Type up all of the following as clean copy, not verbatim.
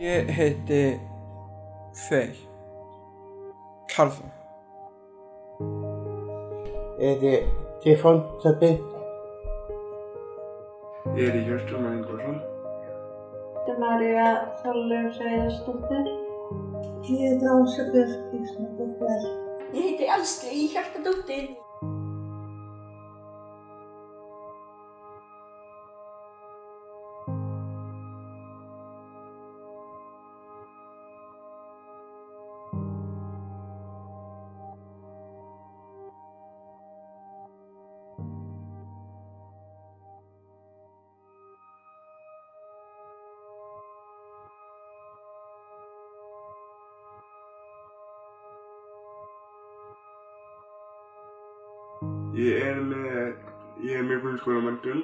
Ég heiti Freyr Karlsson. Ég heiti Stefán Þöbbi. Ég heiti Hjörtur Ingvarsson. Ég heiti María Þorleif Hreiðarsdóttir. Ég heiti Ása Björk Gísladóttir. Ég heiti Áslaug Hjartardóttir. Ég er með grunnskólamenntun,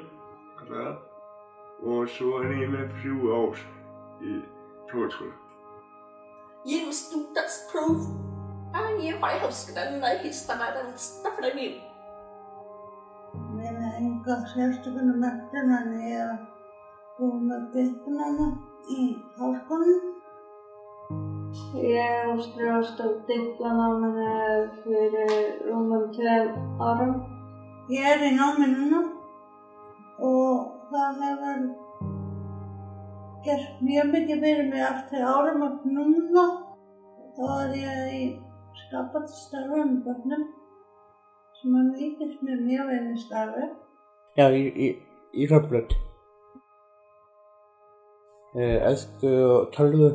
og svo er ég með 3 ár í tónlistarskóla. Ég er með stúdentspróf, en ég var í háskólanum að Húsavík stafræði. Ég er með enga sérstökunni menntun en ég er búin með diplóma í háskólanum. Ég skrifaði á diplómanáminu fyrir rúmum 2 árum. Ég er í námi núna og það hefur gert mjög mikið fyrir mig eftir áramót núna. Þá er ég í skapandi starfi með börnum sem líkist mér mjög vel í starfi. Já, í Hrafnlaut. Elsku og tölvu.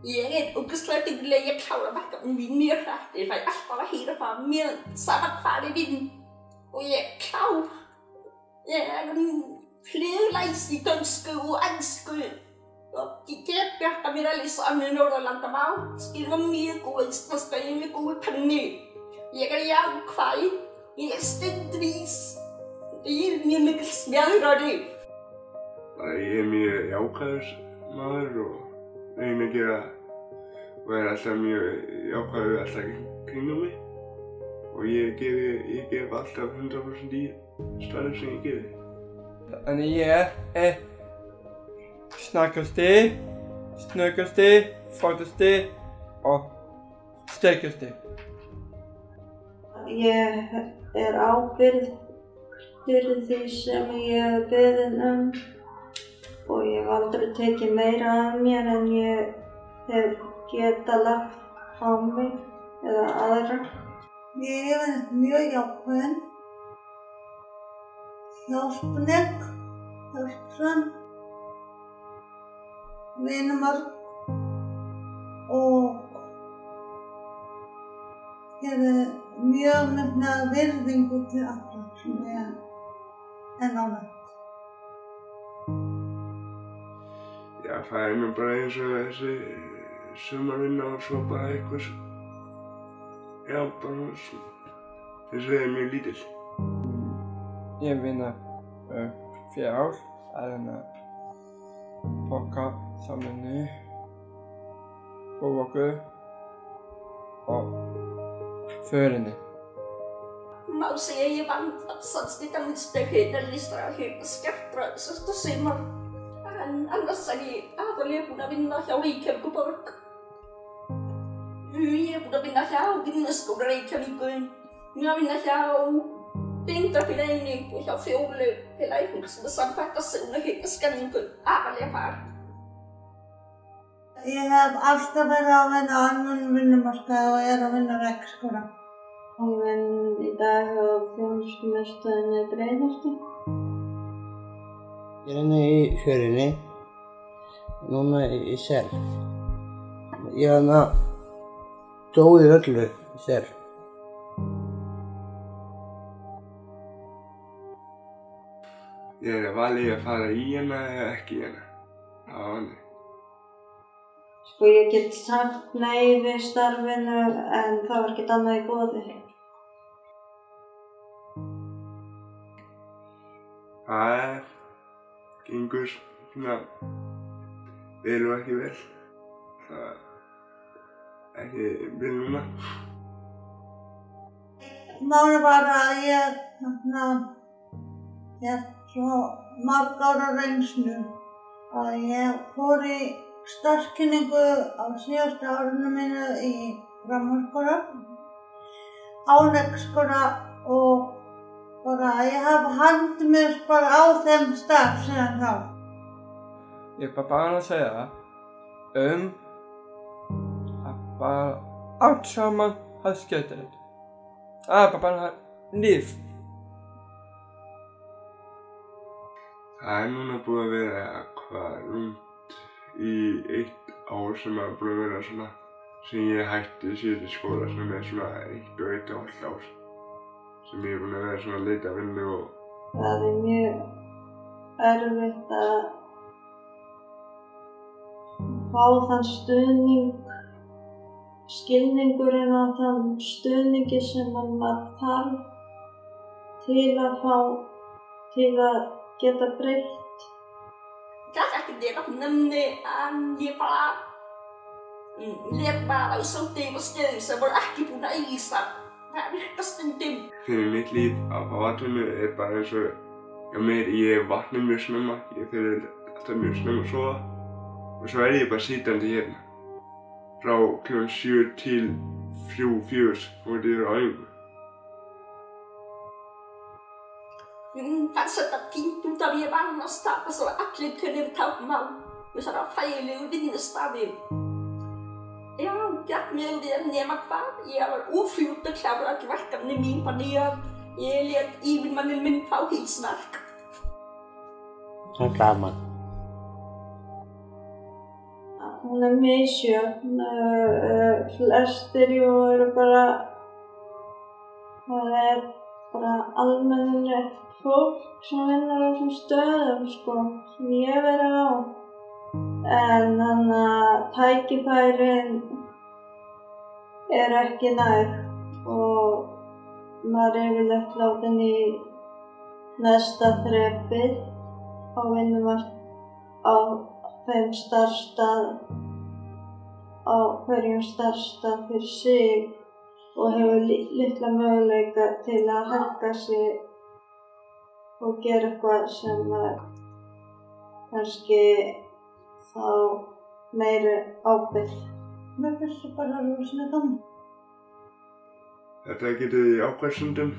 Ég er ógeðslega dugleg í að klára verkefnin mín mjög hratt. Ég fæ alltaf að heyra það mér sama hvar ég vinn. Og ég er klár. Ég er fluglæs í dönsku og ensku. Og ég get bjarga mér að lesa önnur Norðurlandamál. Skrifa mjög góð íslenska, ég er með góð penni. Ég er jákvæð. Ég er stundvís. Ég er mjög mikil smjörari. Ég er mjög jákvæður maður og reyni að gera og er alltaf mjög jákvæður alltaf kringum mig og ég gef alltaf 100% í starfi sem ég geri. Þannig ég er snakkasti, snuggasti, flottasti og sterkasti. Ég er ábyrgð fyrir því sem ég er beðin og ég hef aldrei tekið meira af mér en ég hef getað lagt á mig eða aðra. Ég er mjög jákvæð, hjálpleg, hjálpsam, vinamörg og gerir mjög mikla virðingu til allra sem ég er nálægt. Já, það er mér bara eins og þessi sumarvinna og svo bara eitthvað já, bara þess að ég er mjög lítill. Ég vinna 4 ár að bókasamlingu bókbóku og förinni. Má segja að ég vann samskiptamiðstöð listaháskóla Skagfirðar síðasta sumar. En annars er ég aðallega búin að vinna hjá Reykjavíkurborg. Ég er búin að vinna hjá Vinnuskóla Reykjavíkur. Ég er að vinna hjá Blindrafélaginu og hjá Fjólufélaginu sem er samkvæmt heyrnarskerðingu aðallega þar. Ég hef alltaf verið að vinna á almennum vinnumarkaði og er að vinna á rekskóla. Ég vinn í dag hjá Þjónustumiðstöðinni Breiðholti. Ég er í Fjörunni, núna í Sel. Ég er dó í Völlu í Sel. Ég er valið að fara í hana eða ekki í hana. Það var þannig. Sko ég get sagt nei við starfinu en það var ekkert annað í boði. Það gengur svona vel og ekki vel. Það er ekki vel núna. Málið var að ég svo marg ára reynslu að ég fór í starfskynningu á síðasta árinu mínu í framhaldsskóla, á leikskóla og bara ég hef haldið mér bara á þeim stað síðan þá. Ég bara að segja að bara allt saman hafi skemmtilegt. Það bara líf. Það núna búið að vera rúmt í 1 ár sem að búið að vera svona sem ég hætti síðan skóla sem svona 1 og 1,5 ár sem ég búin að vera svona að leita vinnu og það mjög erfitt að fá þann stuðning, skilningurinn og þann stuðningi sem maður þarf til að geta breytt. Kannski ekki þetta nefni en ég bara lét bara í svolítið og stöðum sem voru ekki búin að lýsa. Það virkar stundum. Fyrir mitt líf að fá atvinnu bara eins og hjá mér, ég vakna mjög snemma, ég fyrir alltaf mjög snemma að sofa og svo ég bara sitjandi hérna frá kl. 7 til 3-4 og þetta á æfingu. Fannst þetta fínt út af ég vann á stað og svo allir kunnir táknmál með svona þægilegu vinnustaði. Já, gekk mjög vel nema hvað, ég var ófljót að klára öll verkefni mín þannig að ég lét yfirmanninn minn fá hausverk. Það er gaman. Hún misjöfn, flestir eru bara, það bara almennilegt fólk sem vinnur á þessum stöðum sem ég verið á. En þannig að tækifærin ekki næg og maður yfirleitt látin í næsta þrepið á á þeim starfsstað, á hverjum starfsstað fyrir sig og hefur litla möguleika til að hækka sig og gera eitthvað sem kannski þá meiri ábyrgð. Mér finnst það bara rosalega gaman. Þetta getur því ákvæmstundum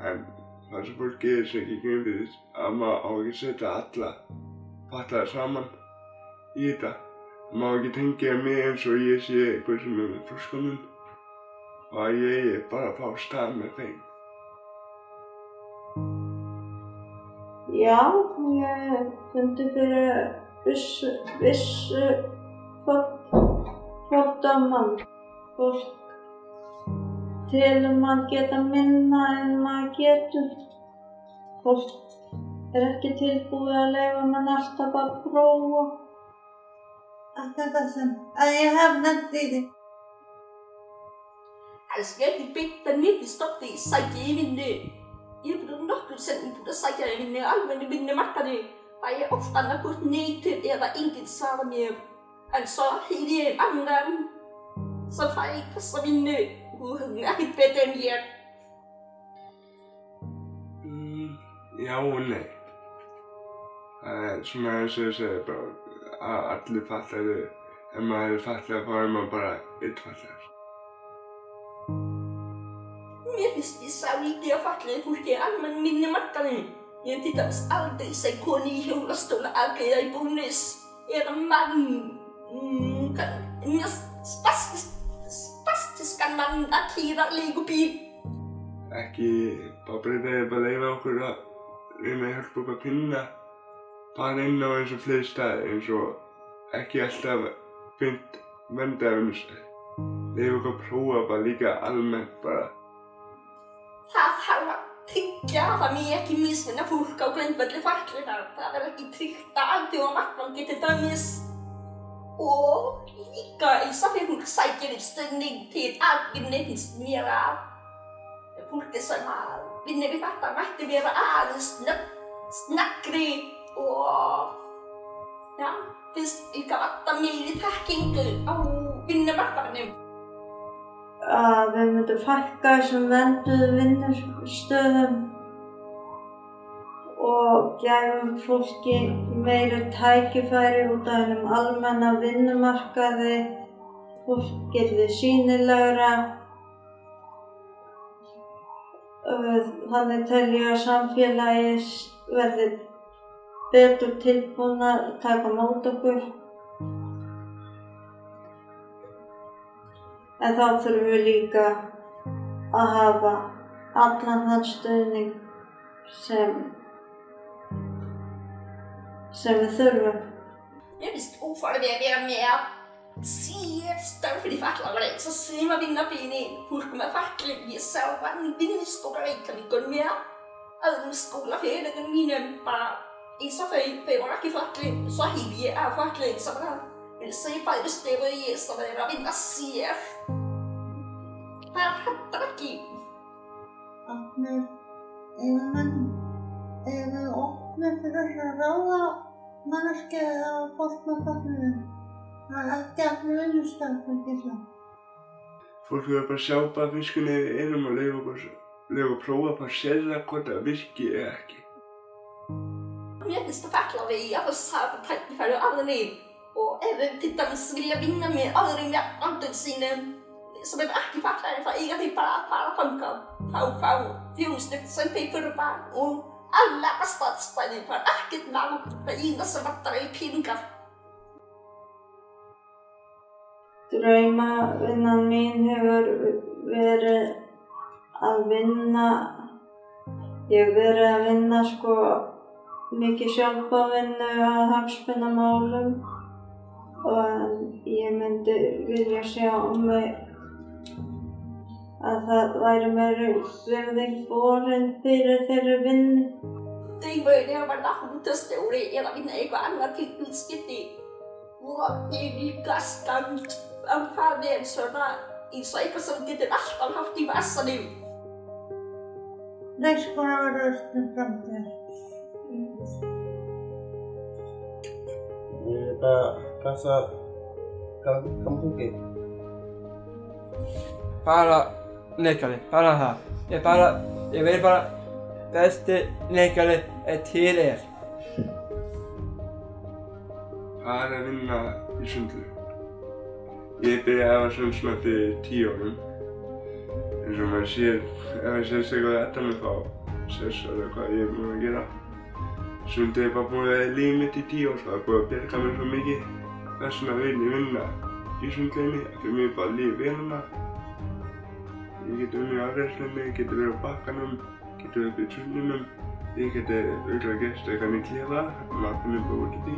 en það sem fólk gerir sig ekki grein fyrir að maður á ekki setja alla fatlaða saman í þetta. Maður ekki tengja mig eins og ég sé eitthvað sem með frúskonum og að ég bara að fá stað með þeim. Já, ég fundi fyrir vissu fordómum. Fólk telur maður geta minna en maður getur. Fólk ekki tilbúið að leyfa mann alltaf að prófa. Þetta sem að ég hef nefnt í því. Kannski ekki beint að mér stoppi í sækja í vinnu. Ég búið nokkur sem búið að sækja í vinnu almenni vinnumarkaði. Það er oft annarkvort neittur eða enginn svara mér. En svo heyri ég annan sem fæ þessa vinnu og hún ekkert betur en ég. Já og nei. Það svona eins og ég segi bara að allir fatlaði, ef maður fatlaði þá maður bara einn fatlaður. Mér finnst ég sá lítið á fatlaðu fólki almenn vinnumarkaði. Ég til dæmis aldrei séð konu í hjólastóla afgreiða í Bónus eða mann með spastiskan mann að keyra leigubíl. Ekki bara breyta bara leyfa okkur að reyna að hjálpa okkur að finna bara inn á eins og fleiri staði eins og ekki alltaf beint verndarvinnustæði. Leyfa okkur að prófa bara líka almennt bara. Það þarf að tryggja að það megi ekki mismunna fólk á grundvelli fötlunar. Það ekki tryggt að alþjóðamarkmann geti dæmis. Og líka eins og fyrir fólk sækir stuðning til atvinnu finnst mér að fólki sem að vinna við þetta mætti vera aðeins sneggri og já, finnst líka alltaf meiri þekkingu á vinnumarkaðnum. Að við myndum fækka þessum vernduðu vinnustöðum og og gefum fólki meiri tækifæri út af hinum almenna vinnumarkaði, fólk yrði sýnilegra. Þannig tel ég að samfélagið verði betur tilbúin að taka á móti okkur. En þá þurfum við líka að hafa allan þann stuðning sem við þurfum. Mér finnst ófarligt að vera með að se större fyrir fattigare, så ser man vinna fini folk med facklig. Jag såg en vinnerskola Reykjavík med en skola för den minen bara i så för var inte facklig så hiv är facklig så bara vill se på det stället i så där vinna ser. Vad hattar det? Är öppna för att röra människor och folk med facklig? Það ekki allir vinnustafn ekki svo. Fólk verður bara að sjá bara fiskunni við erum og leyfa að prófa bara að sérða hvort það virki eða ekki. Mér finnst það fattla við að fá sama tækifæri og aðrir og ef til dæmis vilja vinna með aðrir jafnaldrar sínum sem ekki fatlaðir þá eiga þeir bara að fara þangað, fá þjónustu sem þeir þurfa og alla staðstæði bara ekkert nátt það eina sem vantar peningar. Draumavinnan mín hefur verið að vinna, ég hef verið að vinna mikið sjálfboðavinnu að hagsmunamálum og ég myndi vilja sjá mig að það væri meiri virðing borin fyrir þeirri vinnu. Drömmen är att vara hundstore eller vinna eitthvað annað til útskipti og ég er líka stolt af það svona eins og eitthvað sem getur alltaf haft í vasanum. Leikskóla verður framtíðar. Casa kampung ke? Bara leikari, bara það. Ég veit bara besti leikari til Það að vinna í sundlu. Ég byrjaði að hafa sundsma fyrir 10 árum. Eins og maður sér, ef það sést eitthvað þetta með þá sést alveg hvað ég er búinn að gera. Sundið er bara búinn að vera lífið mitt í 10 ár, það er búið að bjarga mér svo mikið. Þess vegna vil ég vinna í sundleginni, fyrir mér er bara lífið vel hana. Ég geti unnið á afreiðslunni, ég geti verið á bakkanum, geti verið upp í sundlinum. Ég geti auðvitað gert eitthvað í klefa, maður finnur bara út í því.